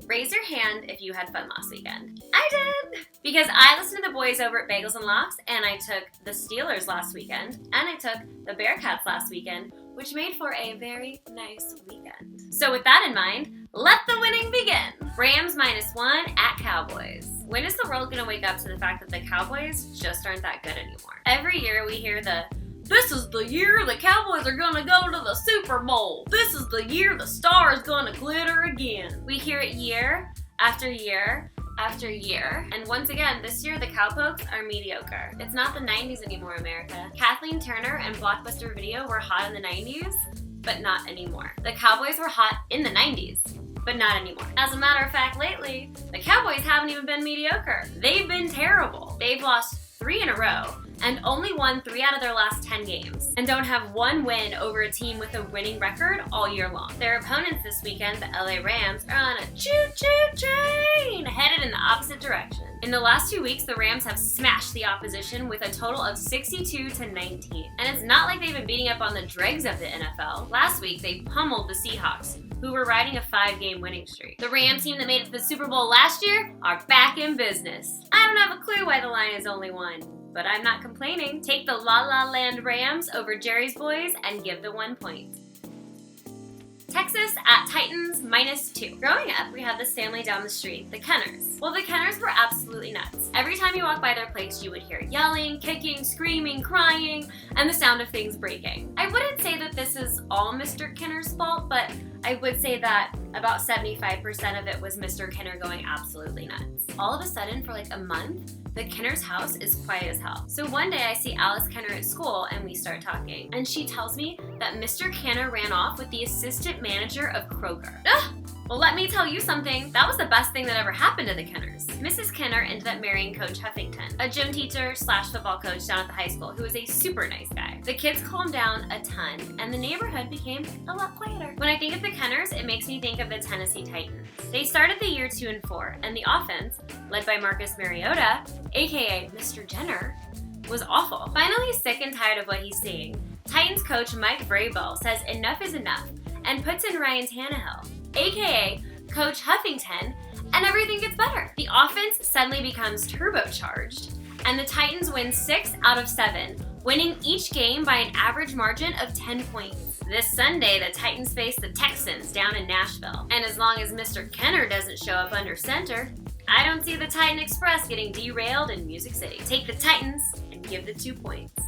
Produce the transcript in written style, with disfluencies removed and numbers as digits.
Raise your hand if you had fun last weekend. I did! Because I listened to the boys over at Bagels and Locks, and I took the Steelers last weekend, and I took the Bearcats last weekend, which made for a very nice weekend. So with that in mind, let the winning begin! Rams -1 at Cowboys. When is the world gonna wake up to the fact that the Cowboys just aren't that good anymore? Every year we hear this is the year the Cowboys are gonna go to the Super Bowl. This is the year the star is gonna glitter again. We hear it year after year after year. And once again, this year the Cowpokes are mediocre. It's not the 90s anymore, America. Kathleen Turner and Blockbuster Video were hot in the 90s, but not anymore. The Cowboys were hot in the 90s, but not anymore. As a matter of fact, lately, the Cowboys haven't even been mediocre. They've been terrible. They've lost 3 in a row and only won 3 out of their last 10 games, and don't have 1 win over a team with a winning record all year long. Their opponents this weekend, the LA Rams, are on a choo-choo train, headed in the opposite direction. In the last 2 weeks, the Rams have smashed the opposition with a total of 62-19. And it's not like they've been beating up on the dregs of the NFL. Last week, they pummeled the Seahawks, who were riding a 5-game winning streak. The Rams team that made it to the Super Bowl last year are back in business. I don't have a clue why the line is only 1. But I'm not complaining. Take the La La Land Rams over Jerry's Boys and give the 1 point. Texas at Titans -2. Growing up, we had this family down the street, the Kenners. Well, the Kenners were absolutely nuts. Every time you walked by their place, you would hear yelling, kicking, screaming, crying, and the sound of things breaking. I wouldn't say that this is all Mr. Kenner's fault, but I would say that about 75% of it was Mr. Kenner going absolutely nuts. All of a sudden, for like a month, the Kenner's house is quiet as hell. So one day I see Alice Kenner at school and we start talking. And she tells me that Mr. Kenner ran off with the assistant manager of Kroger. Ugh! Well, let me tell you something. That was the best thing that ever happened to the Kenners. Mrs. Kenner ended up marrying Coach Huffington, a gym teacher / football coach down at the high school who was a super nice guy. The kids calmed down a ton and the neighborhood became a lot quieter. When I think of the Kenners, it makes me think of the Tennessee Titans. They started the year 2-4 and the offense, led by Marcus Mariota, aka Mr. Jenner, was awful. Finally sick and tired of what he's seeing, Titans coach Mike Vrabel says enough is enough and puts in Ryan Tannehill, aka Coach Huffington, and everything gets better. The offense suddenly becomes turbocharged, and the Titans win 6 out of 7, winning each game by an average margin of 10 points. This Sunday, the Titans face the Texans down in Nashville, and as long as Mr. Kenner doesn't show up under center, I don't see the Titan Express getting derailed in Music City. Take the Titans and give the 2 points.